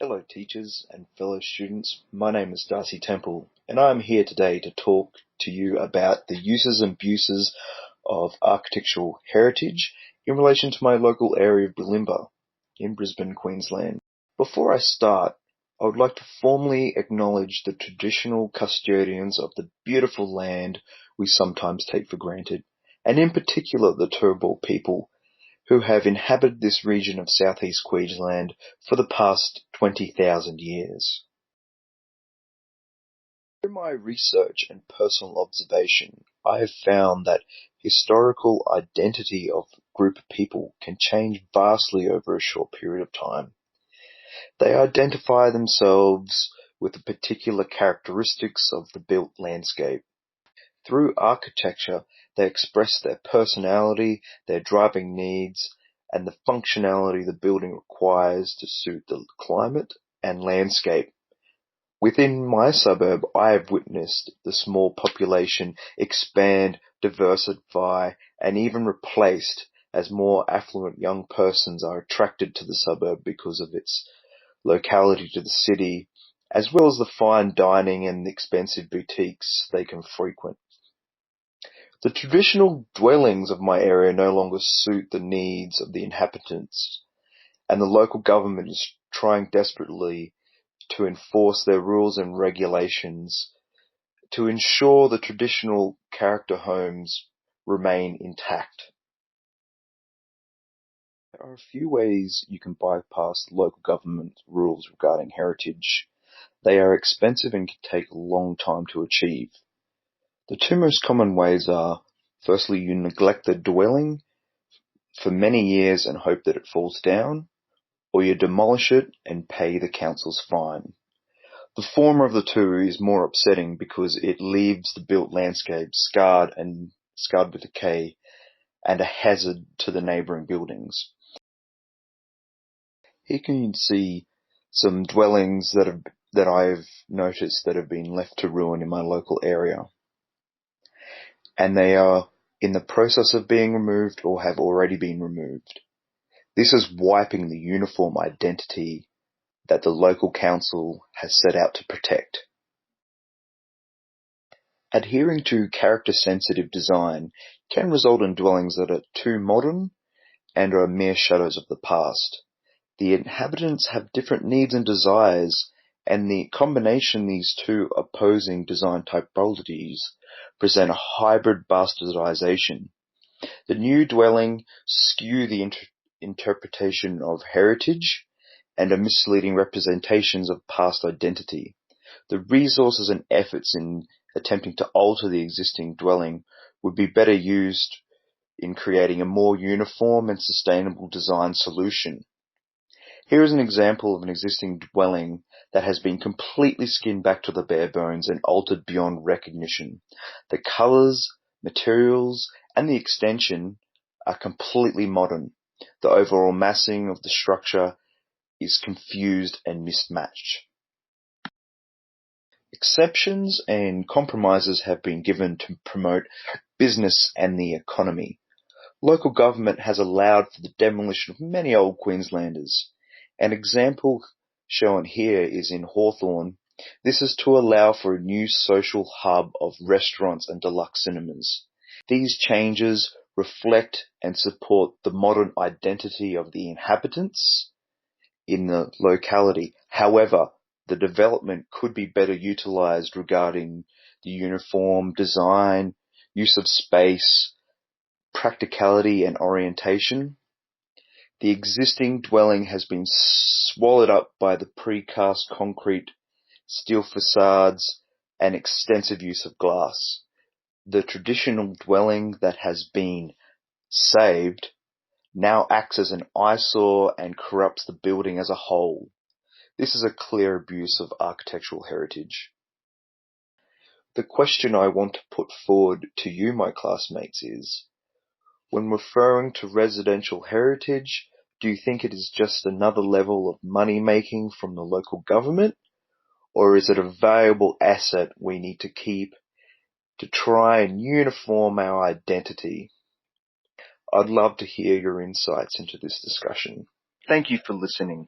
Hello teachers and fellow students, my name is Darcy Temple and I am here today to talk to you about the uses and abuses of architectural heritage in relation to my local area of Bulimba in Brisbane, Queensland. Before I start, I would like to formally acknowledge the traditional custodians of the beautiful land we sometimes take for granted, and in particular the Turrbal people, who have inhabited this region of southeast Queensland for the past 20,000 years. Through my research and personal observation, I have found that historical identity of a group of people can change vastly over a short period of time. They identify themselves with the particular characteristics of the built landscape. Through architecture, they express their personality, their driving needs, and the functionality the building requires to suit the climate and landscape. Within my suburb, I have witnessed the small population expand, diversify, and even replaced as more affluent young persons are attracted to the suburb because of its locality to the city, as well as the fine dining and the expensive boutiques they can frequent. The traditional dwellings of my area no longer suit the needs of the inhabitants, and the local government is trying desperately to enforce their rules and regulations to ensure the traditional character homes remain intact. There are a few ways you can bypass local government rules regarding heritage. They are expensive and can take a long time to achieve. The two most common ways are, firstly, you neglect the dwelling for many years and hope that it falls down, or you demolish it and pay the council's fine. The former of the two is more upsetting because it leaves the built landscape scarred with decay and a hazard to the neighbouring buildings. Here you can see some dwellings that I've noticed that have been left to ruin in my local area, and they are in the process of being removed or have already been removed. This is wiping the uniform identity that the local council has set out to protect. Adhering to character-sensitive design can result in dwellings that are too modern and are mere shadows of the past. The inhabitants have different needs and desires, and the combination of these two opposing design typologies present a hybrid bastardization. The new dwelling skew the interpretation of heritage and are misleading representations of past identity. The resources and efforts in attempting to alter the existing dwelling would be better used in creating a more uniform and sustainable design solution. Here is an example of an existing dwelling that has been completely skinned back to the bare bones and altered beyond recognition. The colours, materials, and the extension are completely modern. The overall massing of the structure is confused and mismatched. Exceptions and compromises have been given to promote business and the economy. Local government has allowed for the demolition of many old Queenslanders. An example shown here is in Hawthorn. This is to allow for a new social hub of restaurants and deluxe cinemas. These changes reflect and support the modern identity of the inhabitants in the locality. However, the development could be better utilized regarding the uniform design, use of space, practicality and orientation. The existing dwelling has been swallowed up by the precast concrete, steel facades, and extensive use of glass. The traditional dwelling that has been saved now acts as an eyesore and corrupts the building as a whole. This is a clear abuse of architectural heritage. The question I want to put forward to you, my classmates, is, when referring to residential heritage, do you think it is just another level of money making from the local government, or is it a valuable asset we need to keep to try and uniform our identity? I'd love to hear your insights into this discussion. Thank you for listening.